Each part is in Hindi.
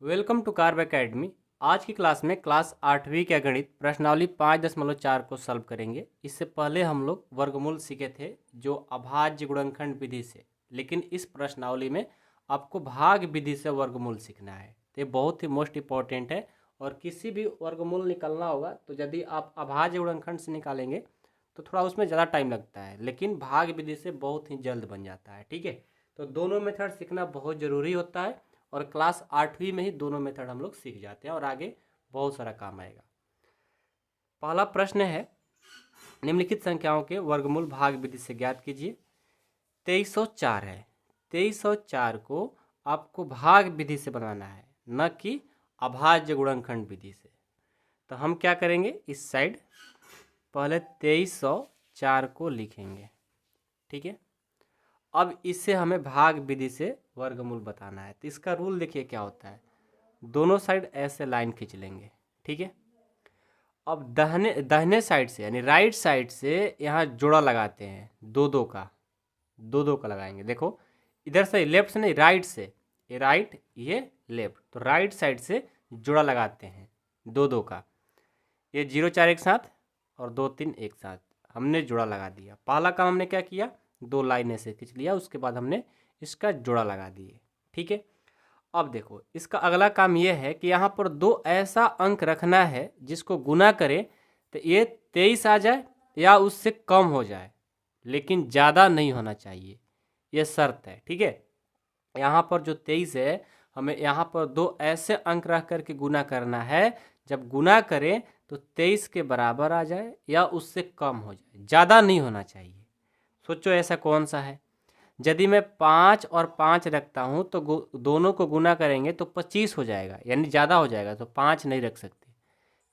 Welcome to carb academy. आज की क्लास में क्लास 8वीं का गणित प्रश्नावली 5.4 को सॉल्व करेंगे। इससे पहले हम लोग वर्गमूल सीखे थे जो अभाज्य गुणनखंड विधि से, लेकिन इस प्रश्नावली में आपको भाग विधि से वर्गमूल सीखना है। तो ये बहुत ही मोस्ट इम्पॉर्टेंट है और किसी भी वर्गमूल निकालना होगा तो यदि आप अभाज्य गुणनखंड से निकालेंगे तो थोड़ा उसमें ज़्यादा टाइम लगता है, लेकिन भाग विधि से बहुत ही जल्द बन जाता है। ठीक है, तो दोनों मेथड सीखना बहुत ज़रूरी होता है और क्लास 8वीं में ही दोनों मेथड हम लोग सीख जाते हैं और आगे बहुत सारा काम आएगा। पहला प्रश्न है, निम्नलिखित संख्याओं के वर्गमूल भाग विधि से ज्ञात कीजिए। 2304 है। 2304 को आपको भाग विधि से बनाना है, न कि अभाज्य गुणनखंड विधि से। तो हम क्या करेंगे, इस साइड पहले 2304 को लिखेंगे। ठीक है, अब इससे हमें भाग विधि से वर्गमूल बताना है। तो इसका रूल देखिए क्या होता है, दोनों साइड ऐसे लाइन खींच लेंगे। ठीक है, अब दाहिने साइड से यानी राइट साइड से यहाँ जोड़ा लगाते हैं, दो दो का लगाएंगे। देखो इधर से लेफ्ट से नहीं, राइट से, ये राइट ये लेफ्ट, तो राइट साइड से जोड़ा लगाते हैं दो का। ये 0 4 एक साथ और 2 3 एक साथ हमने जोड़ा लगा दिया। पहला काम हमने क्या किया, दो लाइन ऐसे खींच लिया, उसके बाद हमने इसका जोड़ा लगा दिए। ठीक है, अब देखो इसका अगला काम यह है कि यहाँ पर दो ऐसा अंक रखना है जिसको गुना करें तो ये 23 आ जाए या उससे कम हो जाए, लेकिन ज़्यादा नहीं होना चाहिए, ये शर्त है। ठीक है, यहाँ पर जो 23 है, हमें यहाँ पर दो ऐसे अंक रख करके गुना करना है, जब गुना करें तो 23 के बराबर आ जाए या उससे कम हो जाए, ज़्यादा नहीं होना चाहिए। सोचो ऐसा कौन सा है। यदि मैं 5 और 5 रखता हूँ तो दोनों को गुना करेंगे तो 25 हो जाएगा, यानी ज़्यादा हो जाएगा, तो 5 नहीं रख सकते।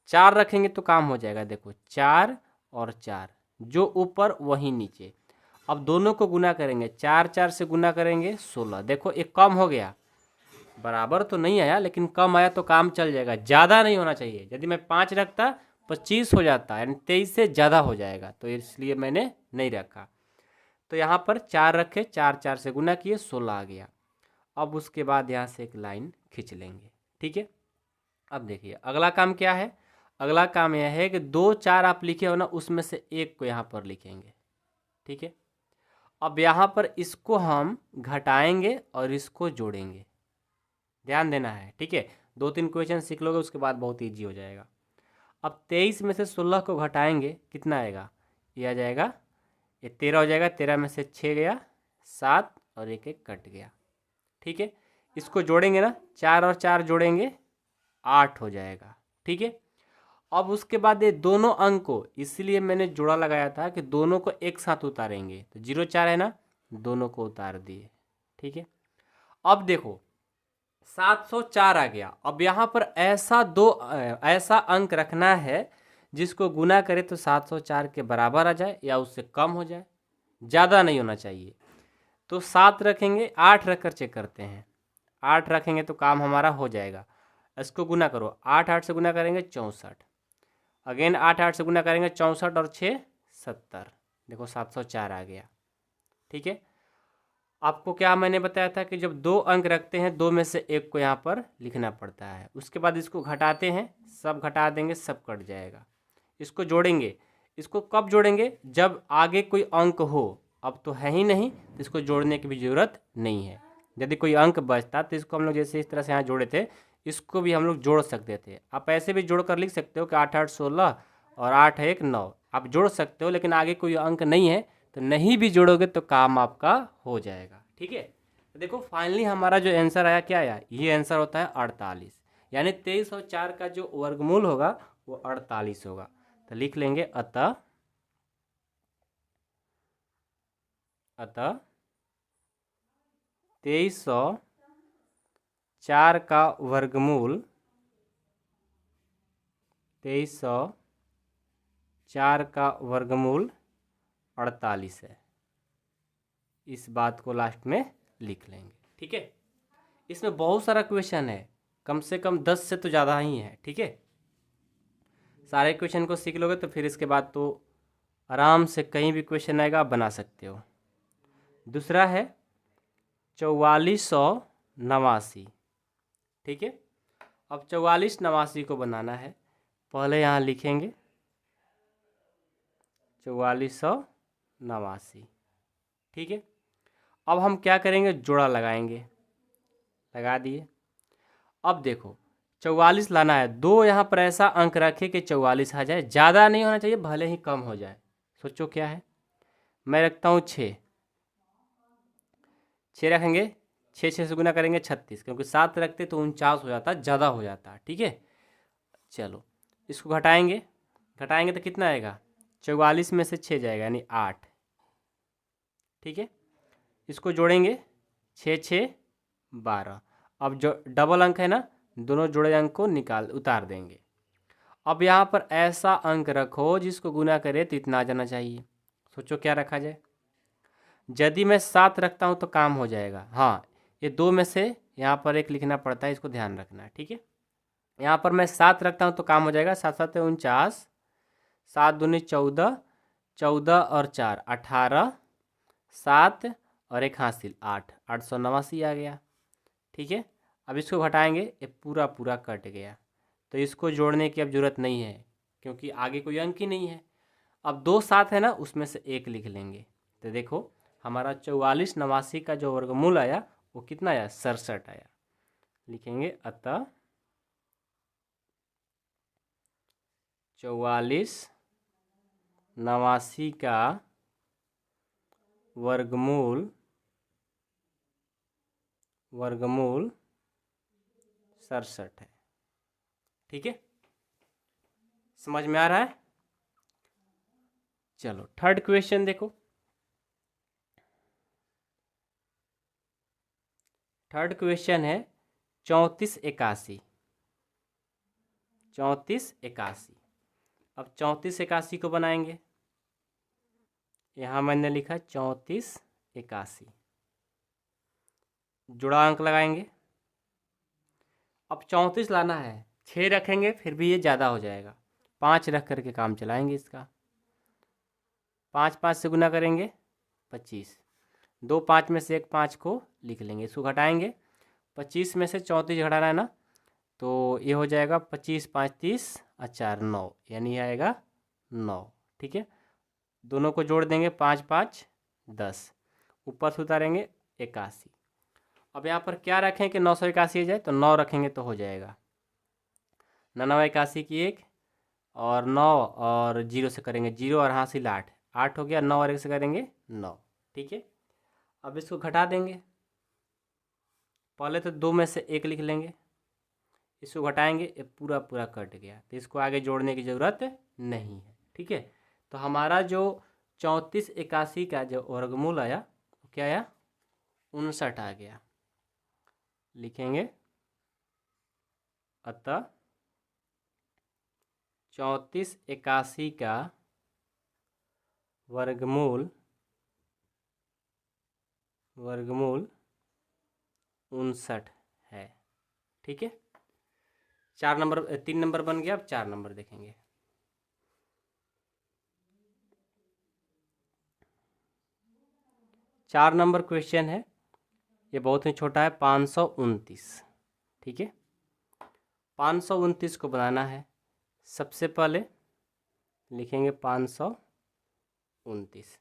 4 रखेंगे तो काम हो जाएगा, देखो 4 और 4, जो ऊपर वही नीचे। अब दोनों को गुना करेंगे, 4 4 से गुना करेंगे 16, देखो एक कम हो गया, बराबर तो नहीं आया लेकिन कम आया तो काम चल जाएगा, ज़्यादा नहीं होना चाहिए। यदि मैं 5 रखता 25 हो जाता, यानी 23 से ज़्यादा हो जाएगा, तो इसलिए मैंने नहीं रखा। तो यहाँ पर 4 रखे, 4 4 से गुना किए, 16 आ गया। अब उसके बाद यहाँ से एक लाइन खींच लेंगे। ठीक है, अब देखिए अगला काम क्या है। अगला काम यह है कि 2 4 आप लिखे हो ना, उसमें से एक को यहाँ पर लिखेंगे। ठीक है, अब यहाँ पर इसको हम घटाएंगे और इसको जोड़ेंगे, ध्यान देना है। ठीक है, 2 3 क्वेश्चन सीख लोगे उसके बाद बहुत ईजी हो जाएगा। अब 23 में से 16 को घटाएंगे, कितना आएगा, ये आ जाएगा, ये 13 हो जाएगा। 13 में से 6 गया, 7 और एक एक कट गया। ठीक है, इसको जोड़ेंगे ना, 4 और 4 जोड़ेंगे 8 हो जाएगा। ठीक है, अब उसके बाद ये दोनों अंक को, इसलिए मैंने जोड़ा लगाया था कि दोनों को एक साथ उतारेंगे, तो 0 4 है ना, दोनों को उतार दिए। ठीक है, अब देखो 704 आ गया। अब यहाँ पर ऐसा अंक रखना है जिसको गुना करे तो 704 के बराबर आ जाए या उससे कम हो जाए, ज़्यादा नहीं होना चाहिए। तो 7 रखेंगे, 8 रख कर चेक करते हैं। 8 रखेंगे तो काम हमारा हो जाएगा। इसको गुना करो, 8 8 से गुना करेंगे 64, अगेन 8 8 से गुना करेंगे 64 और 6 70, देखो 704 आ गया। ठीक है, आपको क्या मैंने बताया था कि जब दो अंक रखते हैं, दो में से एक को यहाँ पर लिखना पड़ता है। उसके बाद इसको घटाते हैं, सब घटा देंगे, सब कट जाएगा। इसको जोड़ेंगे, इसको कब जोड़ेंगे, जब आगे कोई अंक हो। अब तो है ही नहीं, तो इसको जोड़ने की भी ज़रूरत नहीं है। यदि कोई अंक बचता तो इसको हम लोग जैसे इस तरह से यहाँ जोड़े थे, इसको भी हम लोग जोड़ सकते थे। आप ऐसे भी जोड़ कर लिख सकते हो कि 8 8 16 और 8 1 9, आप जोड़ सकते हो, लेकिन आगे कोई अंक नहीं है तो नहीं भी जोड़ोगे तो काम आपका हो जाएगा। ठीक है, तो देखो फाइनली हमारा जो आंसर आया क्या आया, ये आंसर होता है 48, यानी 23 और 4 का जो वर्गमूल होगा वो 48 होगा। तो लिख लेंगे अतः 2304 का वर्गमूल 2304 का वर्गमूल 48 है। इस बात को लास्ट में लिख लेंगे। ठीक है, इसमें बहुत सारा क्वेश्चन है, कम से कम 10 से तो ज़्यादा ही है। ठीक है, सारे क्वेश्चन को सीख लोगे तो फिर इसके बाद तो आराम से कहीं भी क्वेश्चन आएगा आप बना सकते हो। दूसरा है 4489। ठीक है, अब 4489 को बनाना है। पहले यहाँ लिखेंगे 4489, ठीक है। अब हम क्या करेंगे, जोड़ा लगाएंगे, लगा दिए। अब देखो 44 लाना है, दो यहाँ पर ऐसा अंक रखे कि 44 आ जाए, ज़्यादा नहीं होना चाहिए, भले ही कम हो जाए। सोचो क्या है, मैं रखता हूँ 6 रखेंगे, 6 से गुना करेंगे 36, क्योंकि 7 रखते तो 49 हो जाता, ज़्यादा हो जाता, ठीक है। चलो इसको घटाएंगे तो कितना आएगा, 44 में से 6 जाएगा यानी 8, ठीक है। इसको जोड़ेंगे 6 6 12। अब जो डबल अंक है ना, दोनों जुड़े अंक को उतार देंगे। अब यहाँ पर ऐसा अंक रखो जिसको गुना करे तो इतना आ जाना चाहिए। सोचो क्या रखा जाए। यदि मैं 7 रखता हूँ तो काम हो जाएगा, हाँ ये 2 में से यहाँ पर एक लिखना पड़ता है, इसको ध्यान रखना है, ठीक है। यहाँ पर मैं 7 रखता हूँ तो काम हो जाएगा, 7 7 49, 7 दूनी 14, 14 और 4 18, 7 और एक हासिल 8, 889 आ गया, ठीक है। अब इसको घटाएंगे, ये पूरा पूरा कट गया, तो इसको जोड़ने की अब जरूरत नहीं है क्योंकि आगे कोई अंक ही नहीं है। अब 2 7 है ना, उसमें से एक लिख लेंगे, तो देखो हमारा 4489 का जो वर्गमूल आया वो कितना आया, 67 आया। लिखेंगे अतः 4489 का वर्गमूल 67 है, ठीक है। समझ में आ रहा है। चलो थर्ड क्वेश्चन देखो। थर्ड क्वेश्चन है 3481। 3481। अब 3481 को बनाएंगे, यहाँ मैंने लिखा 3481, जुड़ा अंक लगाएंगे। अब 34 लाना है, 6 रखेंगे फिर भी ये ज़्यादा हो जाएगा, 5 रख करके काम चलाएंगे इसका। 5 5 से गुना करेंगे 25, 2 5 में से एक 5 को लिख लेंगे, इसको घटाएंगे। 25 में से 34 घटाना है ना, तो ये हो जाएगा 25 5 30 और 4 9, यानी आएगा 9, ठीक है। दोनों को जोड़ देंगे, 5 5 10, ऊपर से उतारेंगे 81। अब यहाँ पर क्या रखें कि 981 जाए, तो 9 रखेंगे तो हो जाएगा। 9 81 की 1 और 9 और 0 से करेंगे 0 और हासिल 8, 8 हो गया, 9 और 1 से करेंगे 9, ठीक है। अब इसको घटा देंगे, पहले तो 2 में से एक लिख लेंगे, इसको घटाएंगे, ये पूरा पूरा कट गया, तो इसको आगे जोड़ने की ज़रूरत नहीं है, ठीक है। तो हमारा जो 3481 का जो वर्गमूल आया वो क्या आया, 59 आ गया। लिखेंगे अतः 3481 का वर्गमूल 59 है, ठीक है। 4 नंबर 3 नंबर बन गया। अब 4 नंबर देखेंगे। चार नंबर क्वेश्चन है, ये बहुत ही छोटा है, 529, ठीक है। 529 को बनाना है, सबसे पहले लिखेंगे 529,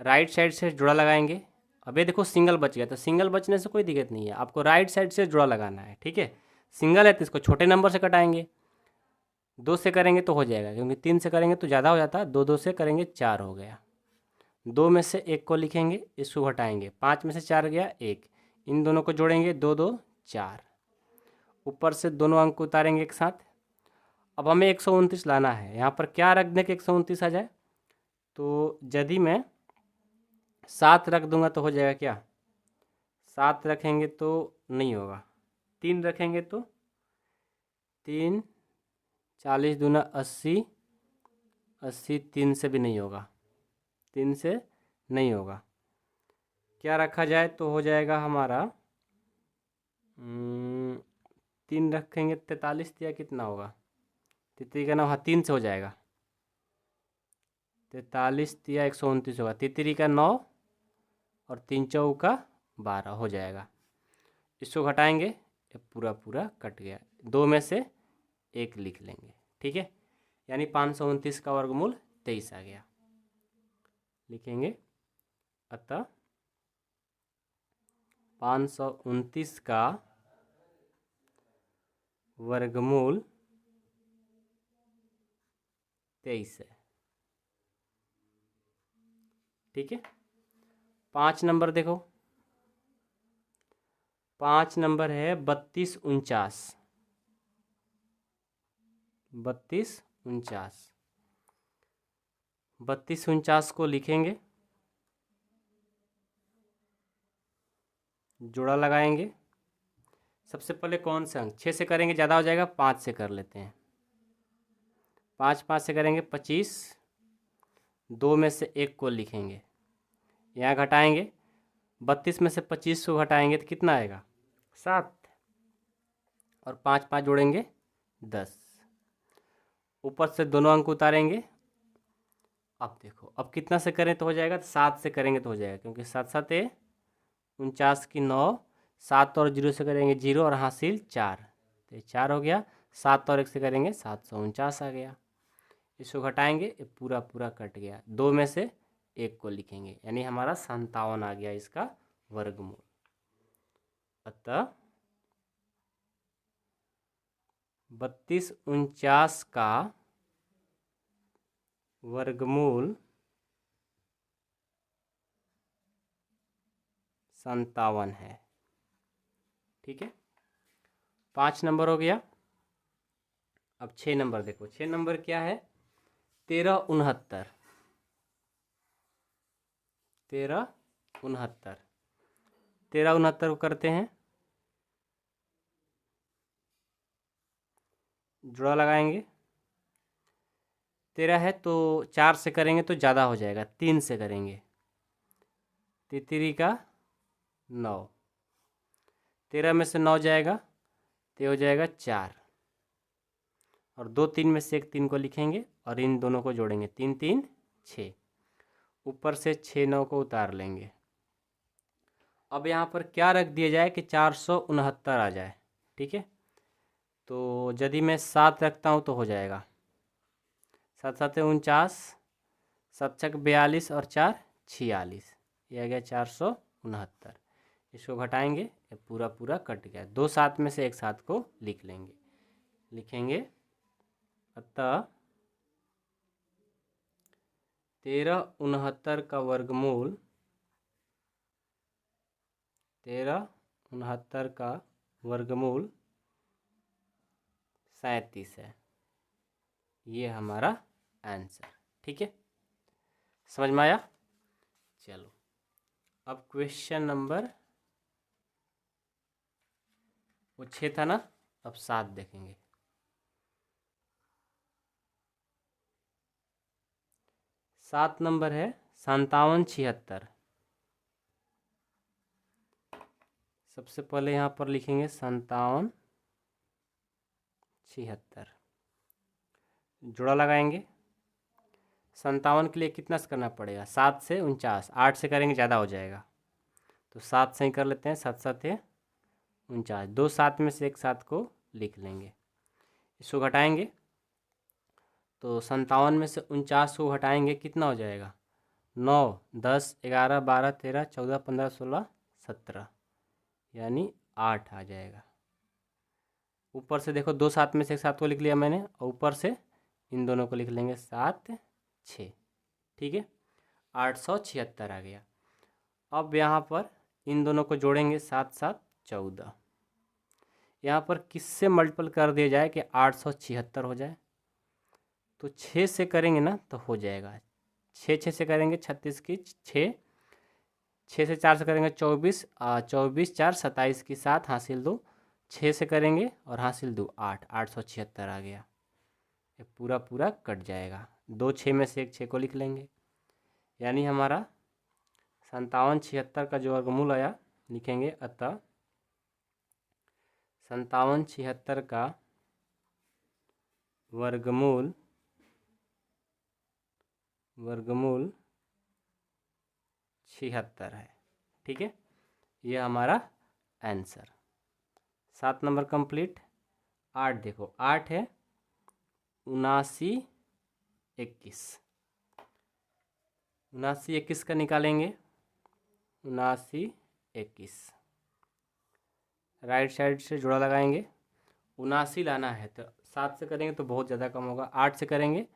राइट साइड से जुड़ा लगाएंगे। अब ये देखो सिंगल बच गया, तो सिंगल बचने से कोई दिक्कत नहीं है, आपको राइट साइड से जुड़ा लगाना है, ठीक है। सिंगल है तो इसको छोटे नंबर से कटाएंगे, 2 से करेंगे तो हो जाएगा, क्योंकि 3 से करेंगे तो ज़्यादा हो जाता है, 2 2 से करेंगे 4 हो गया। 2 में से 1 को लिखेंगे, इसको घटाएंगे, 5 में से 4 गया 1, इन दोनों को जोड़ेंगे, 2 2 4, ऊपर से दोनों अंक उतारेंगे एक साथ। अब हमें 129 लाना है, यहाँ पर क्या रख दें कि 129 आ जाए, तो यदि मैं 7 रख दूंगा तो हो जाएगा क्या, 7 रखेंगे तो नहीं होगा, 3 रखेंगे तो 3 40 दूना 80, 80 3 से भी नहीं होगा, 3 से नहीं होगा। क्या रखा जाए तो हो जाएगा हमारा 3 रखेंगे 43 या कितना होगा, 33 का नाम, हाँ 3 से हो जाएगा, 43 या 129 होगा, 33 का 9 और 3 चौका 12 हो जाएगा। इसको घटाएंगे, ये पूरा पूरा कट गया, 2 में से 1 लिख लेंगे। ठीक है, यानी 529 का वर्गमूल 23 आ गया। लिखेंगे अतः 529 का वर्गमूल 23 है। ठीक है, 5 नंबर देखो, 5 नंबर है 32 49। 32 49, 32 49 को लिखेंगे, जोड़ा लगाएंगे। सबसे पहले कौन सा अंक, 6 से करेंगे ज़्यादा हो जाएगा, 5 से कर लेते हैं। 5 5 से करेंगे 25, 2 में से 1 को लिखेंगे, यहाँ घटाएंगे, 32 में से 25 को घटाएंगे तो कितना आएगा 7, और 5 5 जोड़ेंगे 10, ऊपर से दोनों अंक उतारेंगे। अब देखो, अब कितना से करें तो हो जाएगा, तो 7 से करेंगे तो हो जाएगा, क्योंकि 7 7 49 की 9, 7 और 0 से करेंगे 0 और हासिल 4, तो 4 हो गया। 7 और 1 से करेंगे 749 आ गया। इसको घटाएंगे, ये पूरा पूरा कट गया, 2 में से 1 को लिखेंगे, यानी हमारा 57 आ गया इसका वर्गमूल। अतः 32 49 का वर्गमूल 57 है। ठीक है, 5 नंबर हो गया। अब 6 नंबर देखो, 6 नंबर क्या है, 13 69। 13 69, 13 69 को करते हैं, जोड़ा लगाएंगे। 13 है तो 4 से करेंगे तो ज़्यादा हो जाएगा, 3 से करेंगे, तितरी का 9, 13 में से 9 जाएगा तो हो जाएगा 4, और 2 3 में से 1 3 को लिखेंगे, और इन दोनों को जोड़ेंगे, 3 3 6, ऊपर से 6 9 को उतार लेंगे। अब यहाँ पर क्या रख दिया जाए कि 469 आ जाए। ठीक है, तो यदि मैं 7 रखता हूँ तो हो जाएगा, 7 7 49, 7 6 42 और 4 46, ये आ गया 469। इसको घटाएंगे, ये पूरा पूरा कट गया, 2 7 में से 1 7 को लिख लेंगे। लिखेंगे अतः 13 69 का वर्गमूल, 13 69 का वर्गमूल 37 है। ये हमारा आंसर। ठीक है, समझ में आया। चलो अब क्वेश्चन नंबर, वो 6 था ना, अब 7 देखेंगे। 7 नंबर है 57 76। सबसे पहले यहाँ पर लिखेंगे 57 76, जोड़ा लगाएंगे। 57 के लिए कितना से करना पड़ेगा, 7 से 49, 8 से करेंगे ज़्यादा हो जाएगा, तो 7 से ही कर लेते हैं, 7 7 49, 2 7 में से 1 7 को लिख लेंगे। इसको घटाएंगे, तो 57 में से 49 को घटाएंगे, कितना हो जाएगा, 9 10 11 12 13 14 15 16 17, यानी 8 आ जाएगा। ऊपर से देखो, 2 7 में से 1 7 को लिख लिया मैंने, और ऊपर से इन दोनों को लिख लेंगे, 7 6। ठीक है, 876 आ गया। अब यहाँ पर इन दोनों को जोड़ेंगे, 7 7 14। यहाँ पर किससे मल्टीपल कर दिया जाए कि 876 हो जाए, तो 6 से करेंगे ना तो हो जाएगा, 6 6 से करेंगे 36 की 6, 6 से 4 से करेंगे 24, 24 4 27 की 7 हासिल 2, 6 से करेंगे और हासिल 2 8, 876 आ गया। ये पूरा पूरा कट जाएगा, 2 6 में से 1 6 को लिख लेंगे, यानी हमारा 57 76 का जो वर्गमूल आया, लिखेंगे अतः 57 76 का वर्गमूल 76 है। ठीक है, ये हमारा आंसर 7 नंबर कंप्लीट। 8 देखो, 8 है 79 21, 79 21 का निकालेंगे, 79 21 राइट साइड से जुड़ा लगाएंगे। 79 लाना है तो 7 से करेंगे तो बहुत ज़्यादा कम होगा, 8 से करेंगे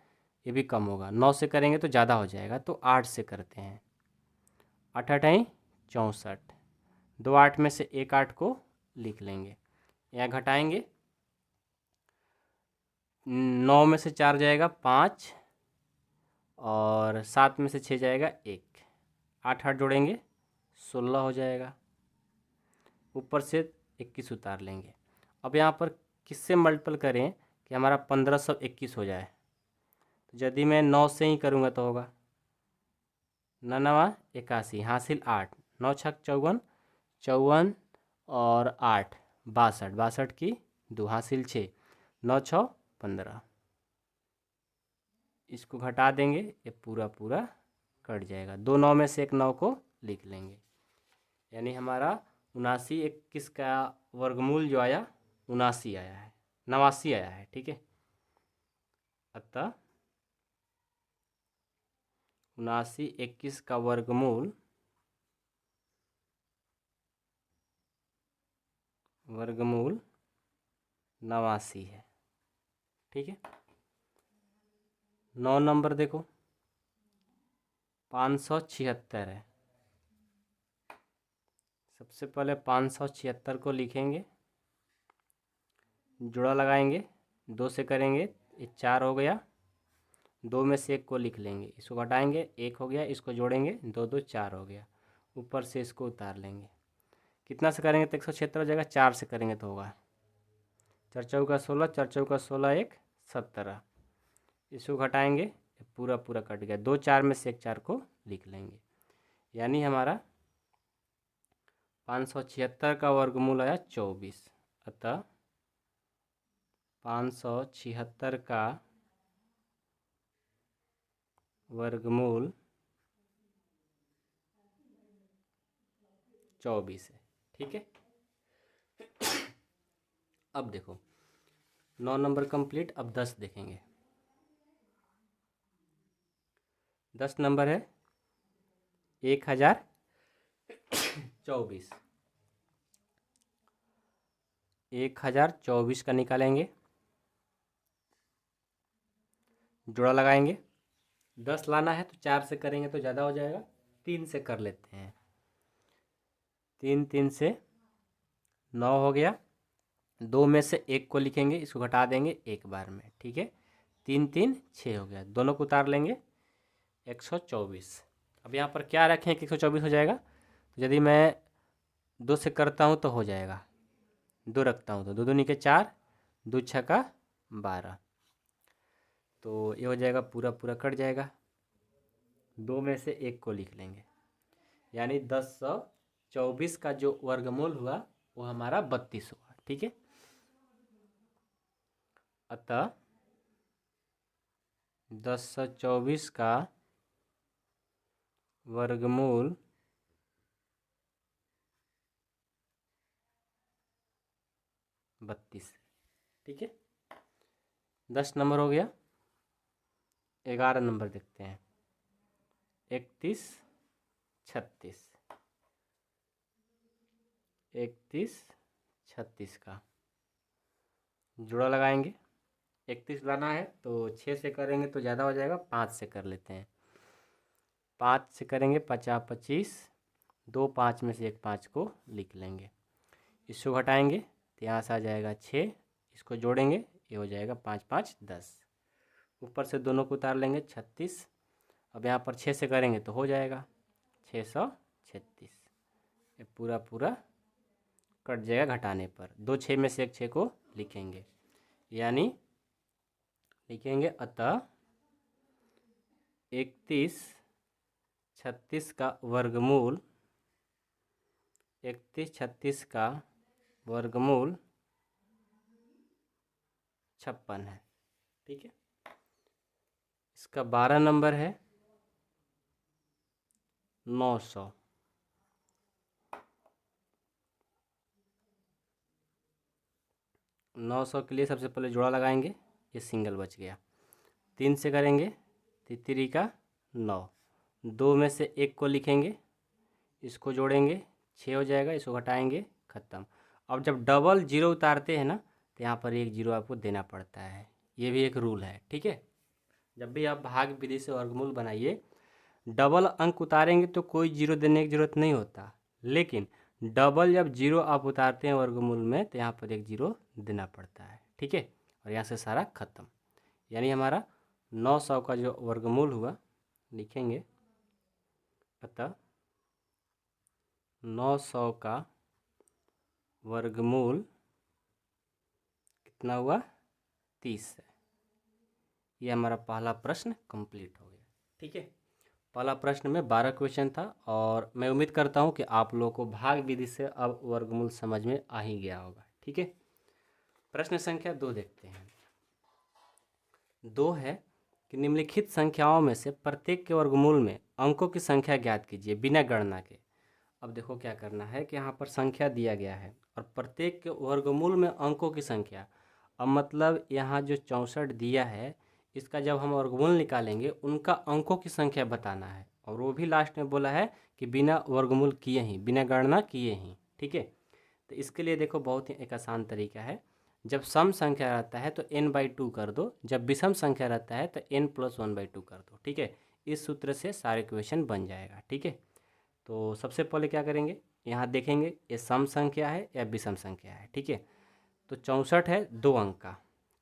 ये भी कम होगा, 9 से करेंगे तो ज़्यादा हो जाएगा, तो 8 से करते हैं। 8 8 64, 2 8 में से एक 8 को लिख लेंगे, यहाँ घटाएंगे, 9 में से 4 जाएगा 5 और 7 में से 6 जाएगा 1, 8 8 जोड़ेंगे 16 हो जाएगा, ऊपर से 21 उतार लेंगे। अब यहाँ पर किससे मल्टीपल करें कि हमारा 1521 हो जाए, तो यदि मैं 9 से ही करूँगा तो होगा 9 81 हासिल 8, 9 छक 54, 54 और 8 62, 62 की 2 हासिल 6, 9 6 15, इसको घटा देंगे, ये पूरा पूरा कट जाएगा, 2 9 में से एक 9 को लिख लेंगे, यानी हमारा 79 21 का वर्गमूल जो आया 79 आया है, 89 आया है। ठीक है, अतः 79 21 का वर्गमूल वर्गमूल 89 है। ठीक है, 9 नंबर देखो 576 है, सबसे पहले 576 को लिखेंगे, जुड़ा लगाएंगे, 2 से करेंगे ये 4 हो गया, 2 में से एक को लिख लेंगे, इसको घटाएंगे 1 हो गया, इसको जोड़ेंगे 2 2 4 हो गया, ऊपर से इसको उतार लेंगे, कितना से करेंगे तो 176 हो जाएगा, 4 से करेंगे तो होगा 4 चौका 16, 4 चौका 16 1 17, इसको घटाएंगे पूरा पूरा कट गया, 2 4 में से एक 4 को लिख लेंगे, यानी हमारा 576 का वर्गमूल आया 24, अतः 576 का वर्गमूल 24 है। ठीक है, अब देखो 9 नंबर कंप्लीट, अब 10 देखेंगे। 10 नंबर है 1024, 1024 का निकालेंगे, जोड़ा लगाएंगे, 10 लाना है तो 4 से करेंगे तो ज़्यादा हो जाएगा, 3 से कर लेते हैं, 3 3 से 9 हो गया, 2 में से एक को लिखेंगे, इसको घटा देंगे एक बार में। ठीक है, 3 3 6 हो गया, दोनों को उतार लेंगे 124। अब यहाँ पर क्या रखें कि 124 हो जाएगा, तो यदि मैं 2 से करता हूँ तो हो जाएगा, 2 रखता हूँ तो 2 दूनी के 4, 2 छक्का 12, तो ये हो जाएगा पूरा पूरा कट जाएगा, 2 में से एक को लिख लेंगे, यानी 1024 का जो वर्गमूल हुआ वो हमारा 32 हुआ। ठीक है, अतः 1024 का वर्गमूल 32। ठीक है, 10 नंबर हो गया, 11 नंबर देखते हैं 31 36, 31 36 का जुड़ा लगाएंगे, 31 लाना है तो 6 से करेंगे तो ज़्यादा हो जाएगा, 5 से कर लेते हैं, 5 से करेंगे 50 25, 2 5 में से एक 5 को लिख लेंगे, इसको घटाएंगे तो यहाँ से आ जाएगा 6, इसको जोड़ेंगे ये हो जाएगा 5 5 10, ऊपर से दोनों को उतार लेंगे 36, अब यहाँ पर 6 से करेंगे तो हो जाएगा 636, ये पूरा पूरा कट जाएगा घटाने पर, 2 6 में से एक 6 को लिखेंगे, यानी लिखेंगे अतः 31 36 का वर्गमूल 31 36 का वर्गमूल 56 है। ठीक है, इसका 12 नंबर है 900, 900 के लिए सबसे पहले जोड़ा लगाएंगे, ये सिंगल बच गया। 3 से करेंगे, तितरी का 9, 2 में से 1 को लिखेंगे, इसको जोड़ेंगे, 6 हो जाएगा, इसको घटाएंगे, ख़त्म। अब जब डबल जीरो उतारते हैं ना, तो यहाँ पर एक जीरो आपको देना पड़ता है, ये भी एक रूल है, ठीक है। जब भी आप भाग विधि से वर्गमूल बनाइए, डबल अंक उतारेंगे तो कोई जीरो देने की ज़रूरत नहीं होता, लेकिन डबल जब जीरो आप उतारते हैं वर्गमूल में, तो यहाँ पर एक जीरो देना पड़ता है, ठीक है। और यहाँ से सारा खत्म, यानी हमारा 900 का जो वर्गमूल हुआ लिखेंगे, अतः 900 का वर्गमूल कितना हुआ, 30 है। ये हमारा पहला प्रश्न कंप्लीट हो गया, ठीक है। पहला प्रश्न में 12 क्वेश्चन था, और मैं उम्मीद करता हूँ कि आप लोगों को भाग विधि से अब वर्गमूल समझ में आ ही गया होगा, ठीक है। प्रश्न संख्या 2 देखते हैं। 2 है कि निम्नलिखित संख्याओं में से प्रत्येक के वर्गमूल में अंकों की संख्या ज्ञात कीजिए बिना गणना के। अब देखो क्या करना है कि यहाँ पर संख्या दिया गया है और प्रत्येक के वर्गमूल में अंकों की संख्या। अब मतलब यहाँ जो 64 दिया है, इसका जब हम वर्गमूल निकालेंगे उनका अंकों की संख्या बताना है, और वो भी लास्ट में बोला है कि बिना वर्गमूल किए ही, बिना गणना किए ही, ठीक है। तो इसके लिए देखो बहुत ही एक आसान तरीका है। जब सम संख्या रहता है तो n/2 कर दो, जब विषम संख्या रहता है तो n+1/2 कर दो, ठीक है। इस सूत्र से सारे क्वेश्चन बन जाएगा, ठीक है। तो सबसे पहले क्या करेंगे, यहाँ देखेंगे ये सम संख्या है या विषम संख्या है, ठीक है। तो 64 है 2 अंक का,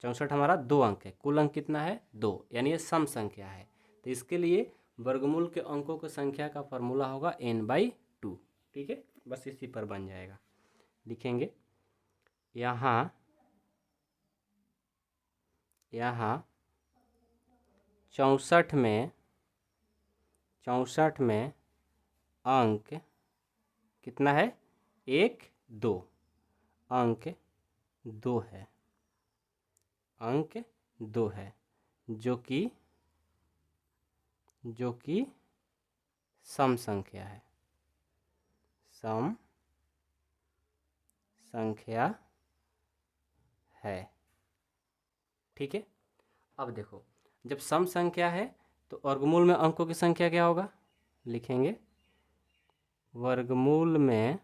64 हमारा 2 अंक है, कुल अंक कितना है 2, यानी ये सम संख्या है। तो इसके लिए वर्गमूल के अंकों की संख्या का फॉर्मूला होगा n/2, ठीक है। बस इसी पर बन जाएगा। लिखेंगे यहाँ 64 में अंक कितना है, 1 2, अंक 2 है, अंक 2 है, जो कि सम संख्या है, सम संख्या है, ठीक है। अब देखो जब सम संख्या है तो वर्गमूल में अंकों की संख्या क्या होगा, लिखेंगे वर्गमूल में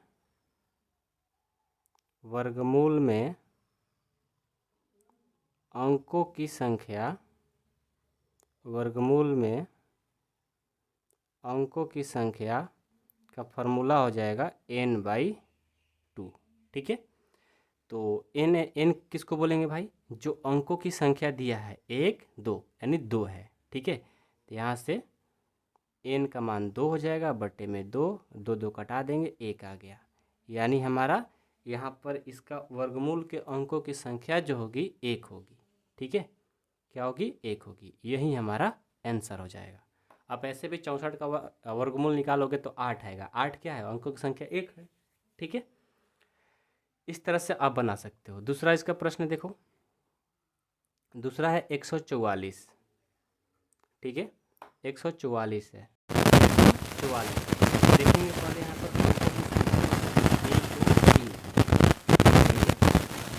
अंकों की संख्या, वर्गमूल में अंकों की संख्या का फॉर्मूला हो जाएगा n/2, ठीक है। तो n किसको बोलेंगे भाई, जो अंकों की संख्या दिया है 1 2, यानी 2 है, ठीक है। तो यहाँ से n का मान 2 हो जाएगा, बटे में 2, 2 2 कटा देंगे, 1 आ गया। यानी हमारा यहाँ पर इसका वर्गमूल के अंकों की संख्या जो होगी 1 होगी, ठीक है। क्या होगी, 1 होगी, यही हमारा आंसर हो जाएगा। आप ऐसे भी 64 का वर्गमूल निकालोगे तो 8 आएगा, 8 क्या है, अंकों की संख्या 1 है, ठीक है। इस तरह से आप बना सकते हो। दूसरा इसका प्रश्न देखो, दूसरा है 144, ठीक है, 144 है, 144 देखेंगे पहले यहाँ पर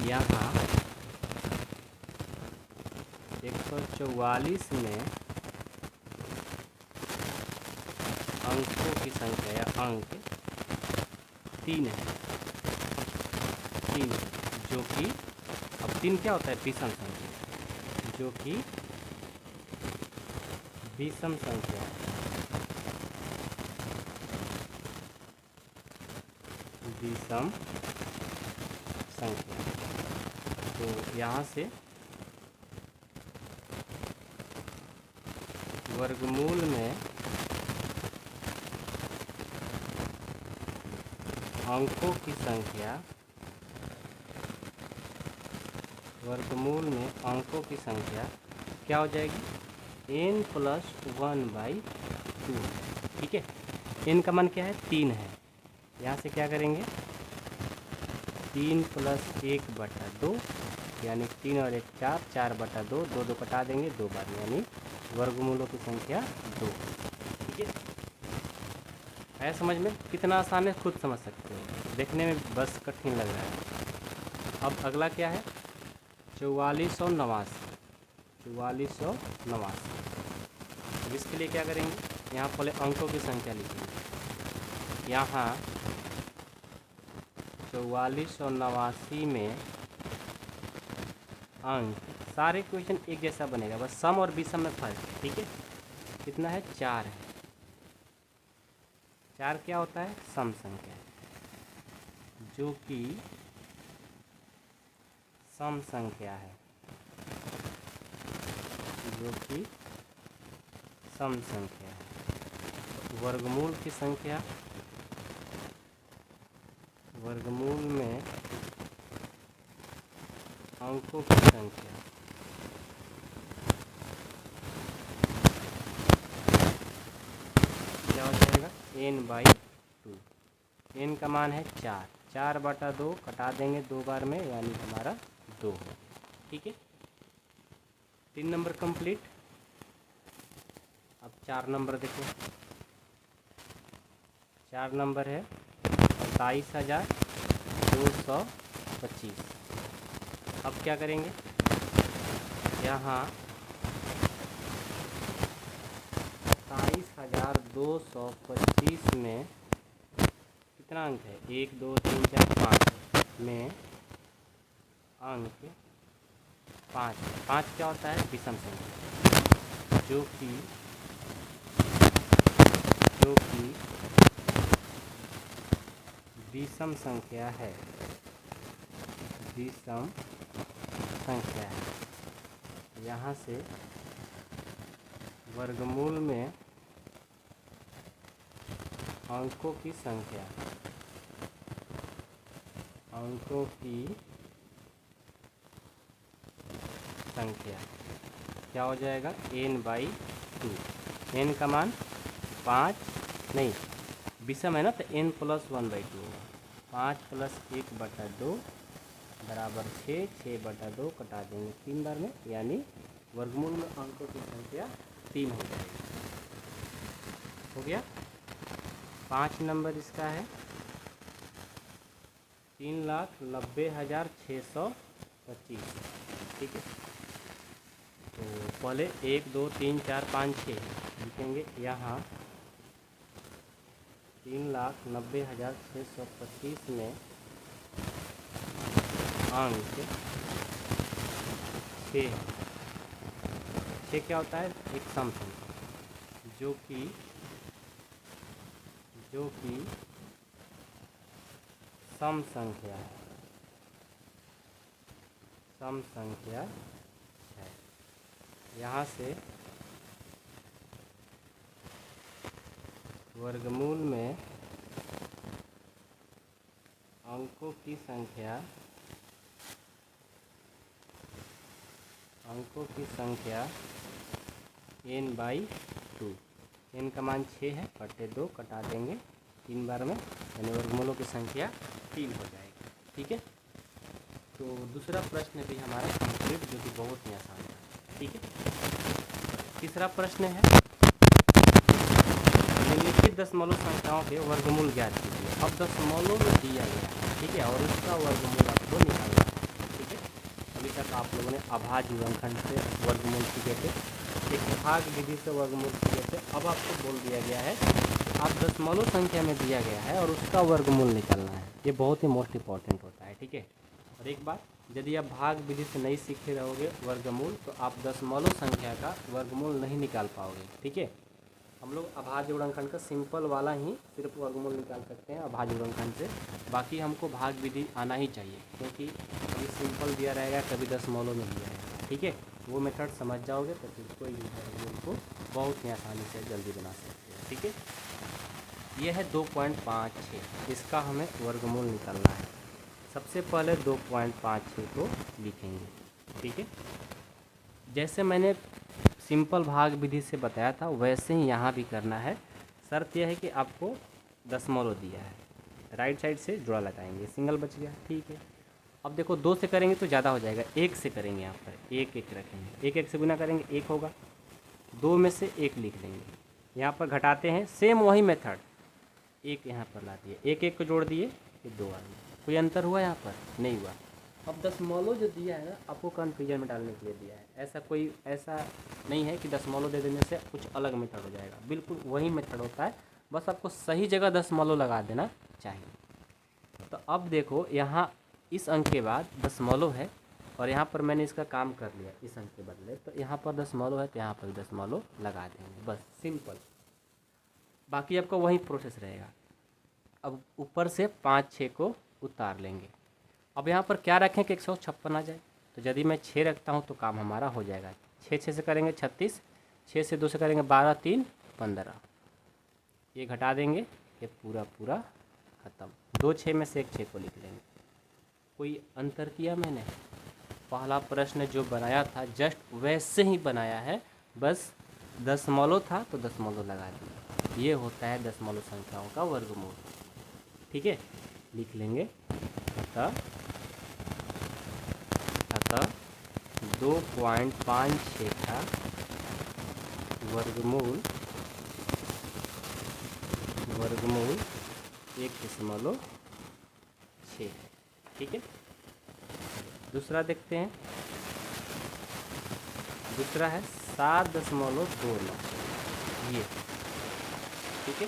यहाँ 144 में अंकों की संख्या या अंक 3 है, 3 जो कि, अब 3 क्या होता है, विषम संख्या, जो कि विषम संख्या, विषम संख्या। तो यहाँ से वर्गमूल में अंकों की संख्या, वर्गमूल में अंकों की संख्या क्या हो जाएगी, n+1/2, ठीक है। n का मान क्या है, 3 है, यहाँ से क्या करेंगे, 3 + 1/2, यानी 3 और 1 4, 4/2, 2 2 कटा देंगे 2 बार, यानी वर्गमूलों की संख्या 2, ठीक है। है समझ में, कितना आसान है खुद समझ सकते हो, देखने में बस कठिन लग रहा है। अब अगला क्या है, 4489, 4489। अब इसके लिए क्या करेंगे, यहाँ पहले अंकों की संख्या लिखेंगे। यहाँ 4489 में अंक, सारे क्वेश्चन एक जैसा बनेगा, बस सम और विषम में फर्क है, ठीक है। कितना है, 4 है। 4 क्या होता है, सम संख्या, जो कि सम संख्या है, जो कि सम संख्या है। वर्गमूल की संख्या, वर्गमूल में अंकों की संख्या, क्या हो जाएगा, n/2। n का मान है 4, 4/2 कटा देंगे 2 बार में, यानी हमारा 2 है, ठीक है। 3 नंबर कंप्लीट। अब 4 नंबर देखो, 4 नंबर है 27,225। अब क्या करेंगे, यहाँ 27,225 में कितना अंक है, 1 2 3 4 5 में अंक 5। 5 क्या होता है, विषम संख्या, जो कि विषम संख्या है, विषम संख्या है। यहाँ से वर्गमूल में अंकों की संख्या, अंकों की संख्या क्या हो जाएगा, n/2। n का मान 5 नहीं, विषम है ना, तो n + 1/2 होगा। 5 + 1/2 बराबर 6, 6/2 कटा देंगे 3 बार में, यानी वर्गमूल में अंकों की संख्या 3 हो जाएगी। हो गया। 5 नंबर इसका है 3,90,625, ठीक है। तो पहले 1 2 3 4 5 6 लिखेंगे, यहाँ 3,90,625 में अंक 6 क्या होता है, एक सम संख्या, जो कि सम संख्या है, सम संख्या है। यहाँ से वर्गमूल में अंकों की संख्या, n/2। n का मान 6 है, बटे 2 कटा देंगे 3 बार में, यानी वर्गमूलों की संख्या 3 हो जाएगी, ठीक है। तो दूसरा प्रश्न भी हमारा कंप्लीट, जो कि बहुत ही आसान है, ठीक है। तीसरा प्रश्न है, निम्नलिखित दशमलव संख्याओं के वर्गमूल ज्ञात कीजिए। अब दशमलव में दिया गया है, ठीक है, और उसका वर्गमूल आपको निकालना है, ठीक है। अभी तक आप लोगों ने अभाज्य गुणनखंड से वर्गमूल सीखे थे, एक भाग विधि से वर्गमूल सीखे थे। अब आपको बोल दिया गया है आप दशमलव संख्या में दिया गया है और उसका वर्गमूल निकालना है। ये बहुत ही मोस्ट इंपॉर्टेंट होता है, ठीक है। और एक बात, यदि आप भाग विधि से नहीं सीखे रहोगे वर्गमूल, तो आप दशमलव संख्या का वर्गमूल नहीं निकाल पाओगे, ठीक है। हम लोग अभाज्य गुणनखंड का सिंपल वाला ही सिर्फ वर्गमूल निकाल सकते हैं अभाज्य गुणनखंड से, बाकी हमको भाग विधि आना ही चाहिए, क्योंकि कभी सिंपल दिया रहेगा, कभी दशमलव में दिया रहेगा, ठीक है। वो मेथड समझ जाओगे तो फिर कोई भी वर्गमूल को बहुत ही आसानी से जल्दी बना सकते हैं, ठीक है। ये है 2.56, इसका हमें वर्गमूल निकालना है। सबसे पहले 2.56 को लिखेंगे, ठीक है। जैसे मैंने सिंपल भाग विधि से बताया था, वैसे ही यहाँ भी करना है। शर्त यह है कि आपको दशमलव दिया है, राइट साइड से जुड़ा लगाएंगे, सिंगल बच गया, ठीक है। अब देखो 2 से करेंगे तो ज़्यादा हो जाएगा, 1 से करेंगे, यहाँ पर 1 1 रखेंगे, 1 1 से गुना करेंगे 1 होगा, 2 में से 1 लिख देंगे, यहाँ पर घटाते हैं, सेम वही मेथड, 1 यहाँ पर ला दिए, 1 1 को जोड़ दिए, फिर 2 आ गए। कोई अंतर हुआ यहाँ पर, नहीं हुआ। अब दशमलव जो दिया है ना, आपको कन्फ्यूजन में डालने के लिए दिया है। ऐसा नहीं है कि दशमलव दे देने से कुछ अलग मेथड हो जाएगा, बिल्कुल वही मेथड होता है, बस आपको सही जगह दशमलव लगा देना चाहिए। तो अब देखो यहाँ इस अंक के बाद दशमलव है और यहाँ पर मैंने इसका काम कर लिया इस अंक के बदले, तो यहाँ पर दशमलव है तो यहाँ पर दशमलव लगा देंगे, बस सिंपल। बाकी आपका वही प्रोसेस रहेगा। अब ऊपर से 5 6 को उतार लेंगे। अब यहाँ पर क्या रखें कि 156 आ जाए, तो यदि मैं 6 रखता हूँ तो काम हमारा हो जाएगा। 6 6 से करेंगे 36, 6 से 2 से करेंगे 12 3 15, ये घटा देंगे, ये पूरा पूरा ख़त्म। 2 6 में से एक 6 को लिख लेंगे। कोई अंतर किया मैंने? पहला प्रश्न जो बनाया था जस्ट वैसे ही बनाया है, बस दशमलव था तो दशमलव लगा दिया। ये होता है दशमलव संख्याओं का वर्गमूल। ठीक है, लिख लेंगे। अतः 2.56 का वर्गमूल 1.6 है। ठीक है, दूसरा देखते हैं। दूसरा है 7.29, ये। ठीक है,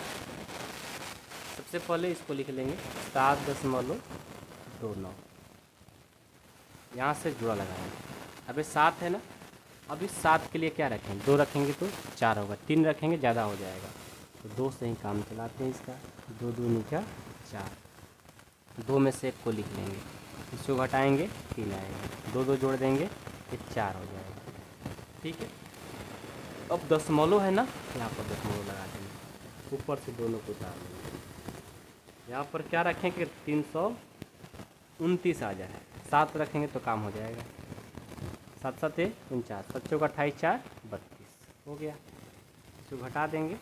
सबसे पहले इसको लिख लेंगे 7.29, यहाँ से जुड़ा लगाएंगे। अब ये 7 है ना, अब इस 7 के लिए क्या रखेंगे? 2 रखेंगे तो 4 होगा, 3 रखेंगे ज़्यादा हो जाएगा, तो 2 से ही काम चलाते हैं इसका। 2 2 नीचा 4, 2 में से 1 को लिख लेंगे, इसको घटाएंगे 3 आएगा, 2 2 जोड़ देंगे ये 4 हो जाएगा। ठीक है, अब दशमलव है ना, यहाँ पर दशमलव लगा देंगे, ऊपर से दोनों को उतार लेंगे। यहाँ पर क्या रखें कि 329 आ जाए, 7 रखेंगे तो काम हो जाएगा। 7 7 49, 7 चौक 28 4 32 हो गया। इसको घटा देंगे,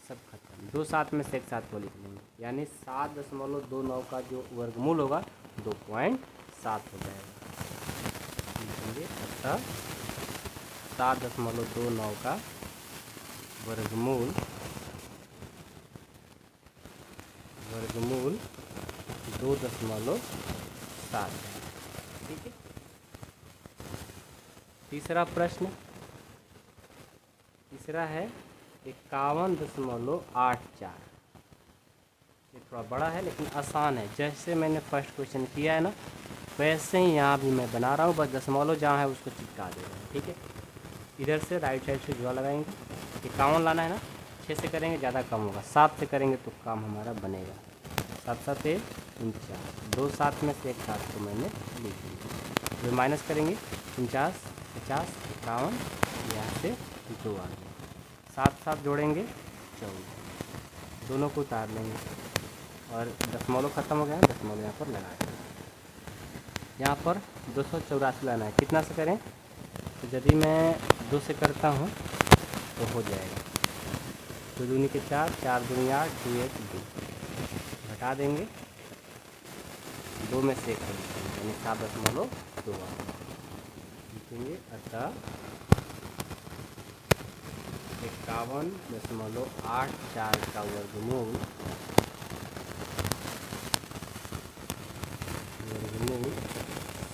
सब खत्म। 2 7 में से एक 7 को लिख लेंगे, यानी 7.29 का जो वर्गमूल होगा 2.7 हो जाएगा। लिखेंगे अतः 7.29 का वर्गमूल 2.7 है। ठीक है, तीसरा प्रश्न, तीसरा है 51.84। ये थोड़ा बड़ा है लेकिन आसान है। जैसे मैंने फर्स्ट क्वेश्चन किया है ना, वैसे ही यहाँ भी मैं बना रहा हूँ, बस दशमलव जहाँ है उसको चिपका दे रहे हैं। ठीक है, इधर से राइट साइड से जुड़ा लगाएंगे। 51 लाना है ना, 6 से करेंगे ज़्यादा कम होगा, 7 से करेंगे तो काम हमारा बनेगा। 7 7 49, 2 7 में से एक 7 को मैंने लिख दिया। जो माइनस करेंगे 49 50 51, यहाँ से 2 आ गया। 7 7 जोड़ेंगे 24, दोनों को उतार लेंगे और दशमलव ख़त्म हो गया, दशमलव यहाँ पर लगा देंगे। यहाँ पर 284 लाना है, कितना से करें? तो यदि मैं 2 से करता हूँ तो हो जाएगा 2 दूनी के 4, 4 दूनी 8, 2 1 2, घटा देंगे, 2 में से 1 को लिखेंगे, यानी 7.2 लिखेंगे। अतः 51.84 का वर्गमूल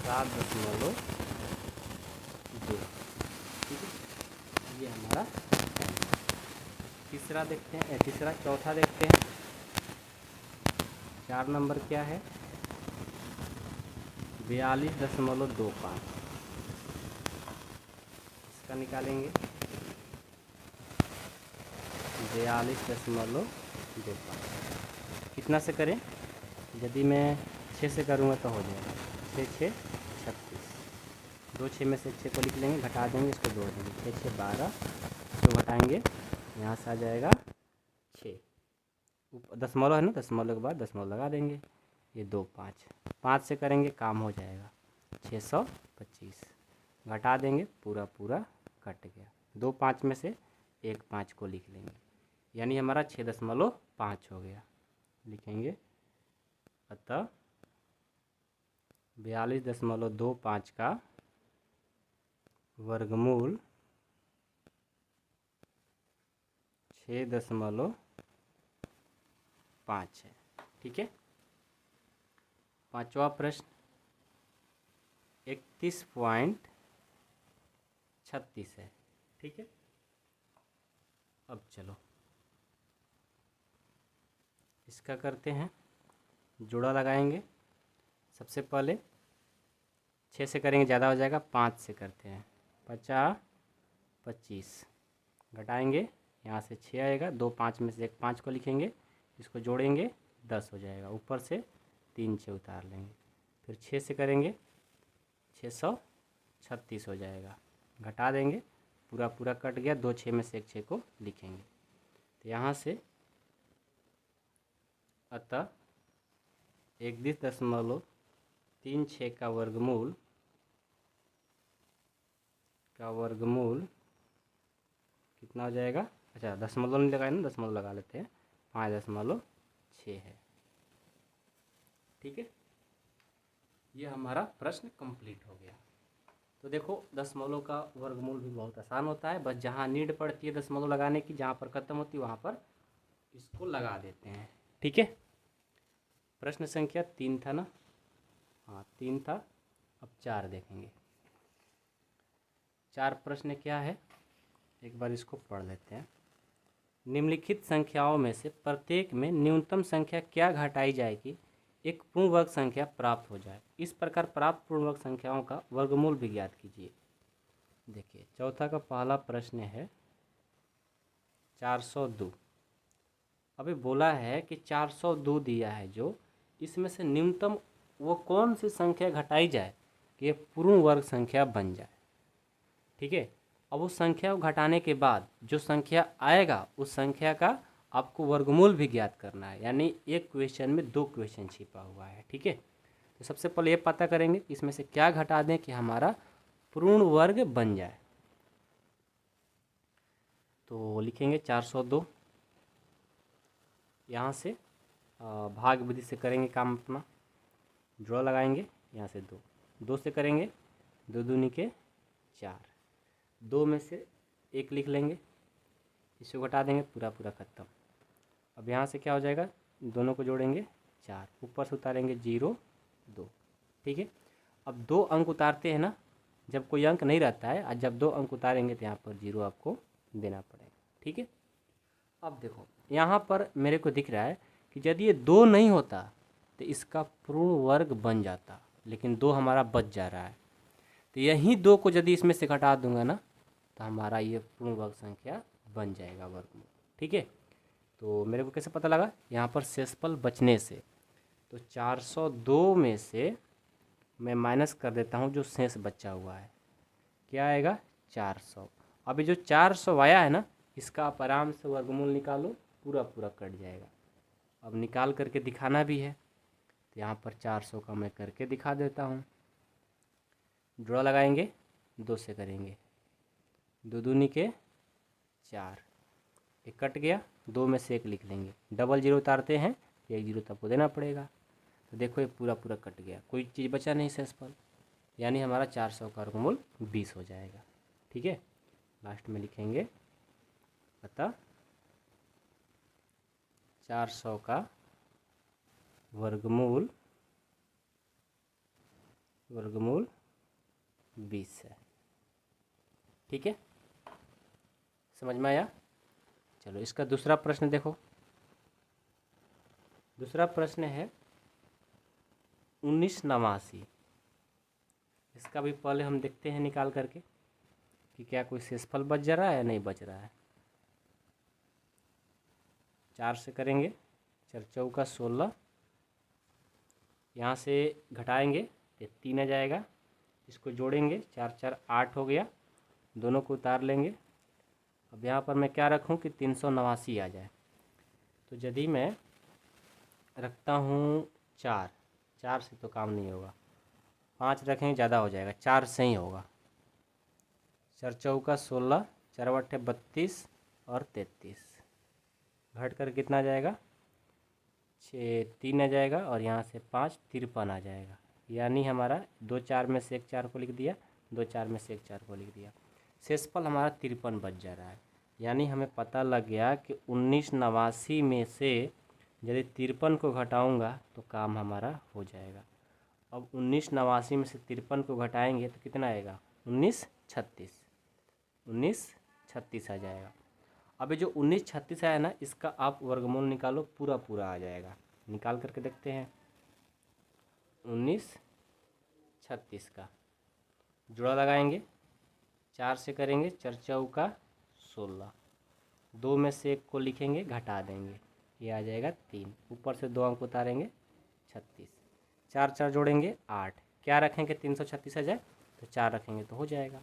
7.2। ठीक है, ये हमारा तीसरा देखते हैं। चौथा देखते हैं। 4 नंबर क्या है? 42.25, इसका निकालेंगे 42.25। कितना से करें? यदि मैं 6 से करूँगा तो हो जाएगा 6 6 36, 2 6 में से 6 को लिख लेंगे, घटा देंगे, इसको जोड़ देंगे, 6 6 12, इसको घटाएंगे, यहाँ से आ जाएगा 6। दशमलव है ना, दशमलव के बाद दशमलव लगा देंगे, ये 2 5, 5 से करेंगे काम हो जाएगा 625, घटा देंगे, पूरा पूरा कट गया। 2 5 में से एक 5 को लिख लेंगे, यानी हमारा 6.5 हो गया। लिखेंगे अतः 42.25 का वर्गमूल 6.5 है। ठीक है, पांचवा प्रश्न 31.36 है। ठीक है, अब चलो इसका करते हैं, जोड़ा लगाएंगे। सबसे पहले 6 से करेंगे ज़्यादा हो जाएगा, 5 से करते हैं। 50 25 घटाएंगे, यहाँ से 6 आएगा, 2 5 में से एक 5 को लिखेंगे, इसको जोड़ेंगे 10 हो जाएगा, ऊपर से 3 6 उतार लेंगे। फिर 6 से करेंगे 636 हो जाएगा, घटा देंगे, पूरा पूरा कट गया, 2 6 में से एक 6 को लिखेंगे। तो यहाँ से अतः 31.36 का वर्गमूल कितना हो जाएगा। अच्छा, दशमलव नहीं लगाए ना, दशमलव लगा लेते हैं, 5.6 है। ठीक है, ये हमारा प्रश्न कंप्लीट हो गया। तो देखो, दशमलव का वर्गमूल भी बहुत आसान होता है, बस जहाँ नीड पड़ती है दशमलव लगाने की, जहाँ पर खत्म होती है वहाँ पर इसको लगा देते हैं। ठीक है, प्रश्न संख्या 3 था ना, हाँ 3 था। अब 4 देखेंगे। 4 प्रश्न क्या है, एक बार इसको पढ़ लेते हैं। निम्नलिखित संख्याओं में से प्रत्येक में न्यूनतम संख्या क्या घटाई जाएगी एक पूर्ण वर्ग संख्या प्राप्त हो जाए। इस प्रकार प्राप्त पूर्ण वर्ग संख्याओं का वर्गमूल भी ज्ञात कीजिए। देखिए, चौथा का पहला प्रश्न है 402। अभी बोला है कि 402 दिया है, जो इसमें से न्यूनतम वो कौन सी संख्या घटाई जाए कि ये पूर्ण वर्ग संख्या बन जाए। ठीक है, अब उस संख्या को घटाने के बाद जो संख्या आएगा उस संख्या का आपको वर्गमूल भी ज्ञात करना है, यानी एक क्वेश्चन में 2 क्वेश्चन छिपा हुआ है। ठीक है, तो सबसे पहले ये पता करेंगे कि इसमें से क्या घटा दें कि हमारा पूर्ण वर्ग बन जाए। तो लिखेंगे 402, यहाँ से भाग विधि से करेंगे काम अपना, जोड़ा लगाएंगे, यहाँ से 2 से करेंगे, 2 दूनी के 4, 2 में से 1 लिख लेंगे, इसको घटा देंगे, पूरा पूरा खत्म। अब यहाँ से क्या हो जाएगा, दोनों को जोड़ेंगे 4, ऊपर से उतारेंगे 0 2। ठीक है, अब 2 अंक उतारते हैं ना, जब कोई अंक नहीं रहता है, और जब 2 अंक उतारेंगे तो यहाँ पर 0 आपको देना पड़ेगा। ठीक है, अब देखो यहाँ पर मेरे को दिख रहा है कि यदि ये 2 नहीं होता तो इसका पूर्ण वर्ग बन जाता, लेकिन 2 हमारा बच जा रहा है, तो यही 2 को यदि इसमें से घटा दूंगा ना तो हमारा ये पूर्ण वर्ग संख्या बन जाएगा वर्गमूल। ठीक है, तो मेरे को कैसे पता लगा, यहाँ पर शेषफल बचने से। तो 402 में से मैं माइनस कर देता हूँ जो शेष बचा हुआ है, क्या आएगा 400। अभी जो 400 आया है ना, इसका आप आराम से वर्गमूल निकालो, पूरा पूरा कट जाएगा। अब निकाल करके दिखाना भी है, तो यहाँ पर 400 का मैं करके दिखा देता हूँ। जोड़ा लगाएंगे, 2 से करेंगे, 2 दूनी के 4, एक कट गया, 2 में से 1 लिख लेंगे, डबल 0 उतारते हैं, 1 0 तब को देना पड़ेगा। तो देखो ये पूरा पूरा कट गया, कोई चीज़ बचा नहीं शेषफल, यानी हमारा 400 का वर्गमूल 20 हो जाएगा। ठीक है, लास्ट में लिखेंगे अतः 400 का वर्गमूल 20 है। ठीक है, समझ में आया। चलो इसका दूसरा प्रश्न देखो। दूसरा प्रश्न है 1989। इसका भी पहले हम देखते हैं निकाल करके कि क्या कोई शेषफल बच जा रहा है या नहीं बच रहा है। 4 से करेंगे, 4 चौका 16, यहाँ से घटाएंगे तो 3 आ जाएगा, इसको जोड़ेंगे, 4 4 8 हो गया, दोनों को उतार लेंगे। अब यहाँ पर मैं क्या रखूँ कि 389 आ जाए। तो यदि मैं रखता हूँ 4 से तो काम नहीं होगा, 5 रखेंगे ज़्यादा हो जाएगा, 4 से ही होगा। 4 चौका 16, 4 8 32 और 33, घट कर कितना आ जाएगा 6 3 आ जाएगा, और यहाँ से 5 53 आ जाएगा। यानी हमारा 2 4 में से एक 4 को लिख दिया, 2 4 में से एक 4 को लिख दिया, शेषफल हमारा 53 बच जा रहा है। यानी हमें पता लग गया कि 1989 में से यदि 53 को घटाऊंगा तो काम हमारा हो जाएगा। अब 1989 में से 53 को घटाएंगे तो कितना आएगा? 1936। 1936 आ जाएगा। अब ये जो 1936 आया ना, इसका आप वर्गमूल निकालो, पूरा पूरा आ जाएगा। निकाल करके देखते हैं। 1936 का जुड़ा लगाएंगे, 4 से करेंगे, 4 चौका 16, 2 में से 1 को लिखेंगे, घटा देंगे, ये आ जाएगा 3, ऊपर से 2 अंक उतारेंगे 36, 4 4 जोड़ेंगे 8, क्या रखेंगे 336 आ जाए तो 4 रखेंगे तो हो जाएगा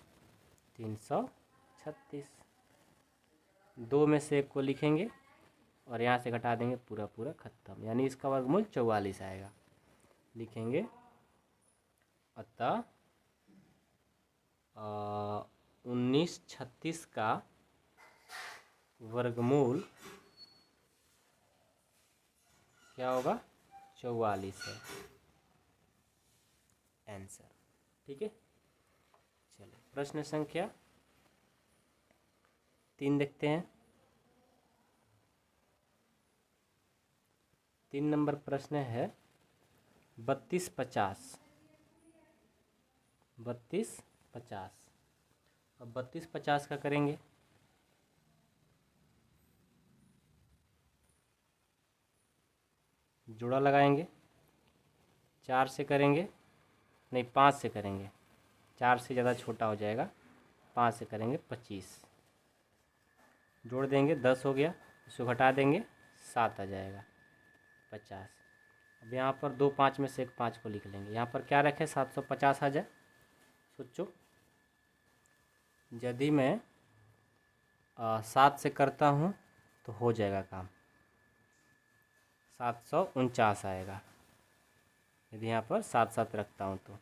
336, 2 में से 1 को लिखेंगे और यहाँ से घटा देंगे, पूरा पूरा खत्म, यानी इसका वर्गमूल 44 आएगा। लिखेंगे अतः 1936 का वर्गमूल क्या होगा? 44 है आंसर। ठीक है, चलिए प्रश्न संख्या 3 देखते हैं। 3 नंबर प्रश्न है 3250। 3250। अब 3250 का करेंगे, जोड़ा लगाएंगे, 4 से करेंगे, नहीं 5 से करेंगे, 4 से ज़्यादा छोटा हो जाएगा, 5 से करेंगे 25, जोड़ देंगे 10 हो गया, इसको घटा देंगे 7 आ जाएगा 50। अब यहाँ पर 2 5 में से एक 5 को लिख लेंगे, यहाँ पर क्या रखें 750 आ जाए। सोचो यदि मैं 7 से करता हूँ तो हो जाएगा काम, 749 आएगा। यदि यहाँ पर 7 7 रखता हूँ तो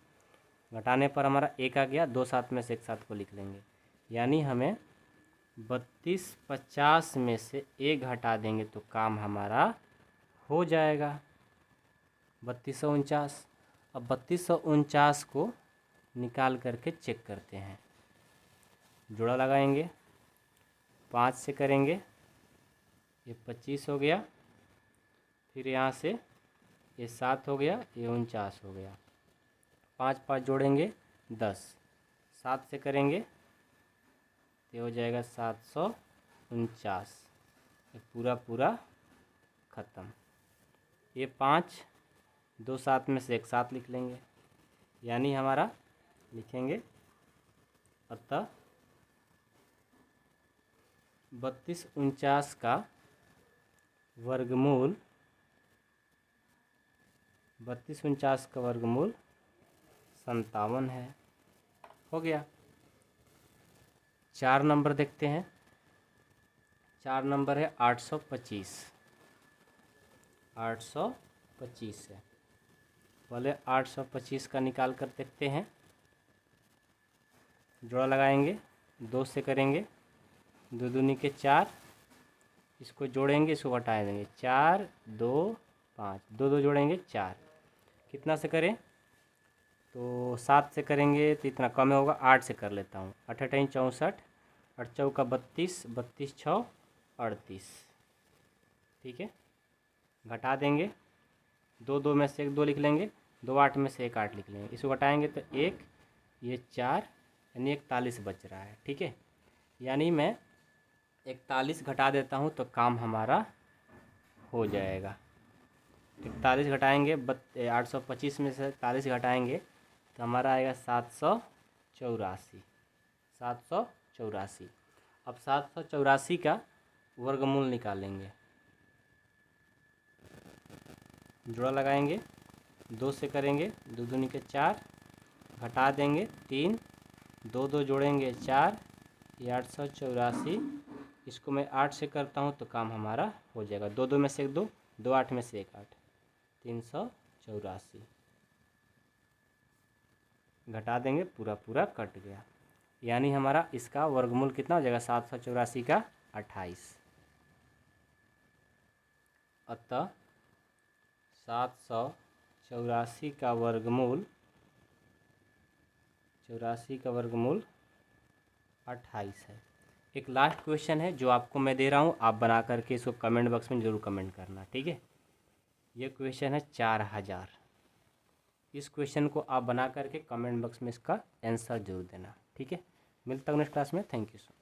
घटाने पर हमारा 1 आ गया, 2 7 में से एक 7 को लिख लेंगे, यानी हमें 3250 में से 1 घटा देंगे तो काम हमारा हो जाएगा 3249। अब 3249 को निकाल करके चेक करते हैं, जोड़ा लगाएंगे, 5 से करेंगे, ये 25 हो गया, फिर यहाँ से ये 7 हो गया, ये 49 हो गया, 5 5 जोड़ेंगे 10, 7 से करेंगे तो हो जाएगा 749, ये पूरा पूरा ख़त्म। ये 5 2 7 में से एक 7 लिख लेंगे, यानी हमारा लिखेंगे अतः 3249 का वर्गमूल 57 है। हो गया। 4 नंबर देखते हैं। 4 नंबर है 825। 825 है, पहले 825 का निकाल कर देखते हैं। जोड़ा लगाएंगे, 2 से करेंगे, 2 दूनी के 4, इसको जोड़ेंगे, इसको घटा देंगे, 4 2 5, 2 2 जोड़ेंगे 4, कितना से करें तो 7 से करेंगे तो इतना कम होगा, 8 से कर लेता हूँ, 8 8 64, 8 चौका 32, 32 6 38, ठीक है। घटा देंगे, 2 2 में से एक 2 लिख लेंगे, 2 8 में से एक 8 लिख लेंगे, इसको घटाएंगे तो 1, ये 4, यानी 41 बच रहा है, ठीक है। यानी मैं 41 घटा देता हूँ तो काम हमारा हो जाएगा। 41 घटाएंगे, 825 में से 41 घटाएंगे तो हमारा आएगा 784। 784। अब 784 का वर्गमूल निकालेंगे। जोड़ा लगाएंगे, 2 से करेंगे, 2 दूनी के 4, घटा देंगे 3, 2 2 जोड़ेंगे 4, ये 884, इसको मैं 8 से करता हूँ तो काम हमारा हो जाएगा, 2 2 में से एक 2, 2 8 में से एक 8, 384, घटा देंगे, पूरा पूरा कट गया, यानी हमारा इसका वर्गमूल कितना हो जाएगा 784 का 28। अतः 784 का वर्गमूल 28 है। एक लास्ट क्वेश्चन है जो आपको मैं दे रहा हूँ, आप बना करके इसको कमेंट बॉक्स में ज़रूर कमेंट करना, ठीक है। ये क्वेश्चन है 4000। इस क्वेश्चन को आप बना करके कमेंट बॉक्स में इसका आंसर जरूर देना। ठीक है, मिलता हूँ नेक्स्ट क्लास में। Thank you so much.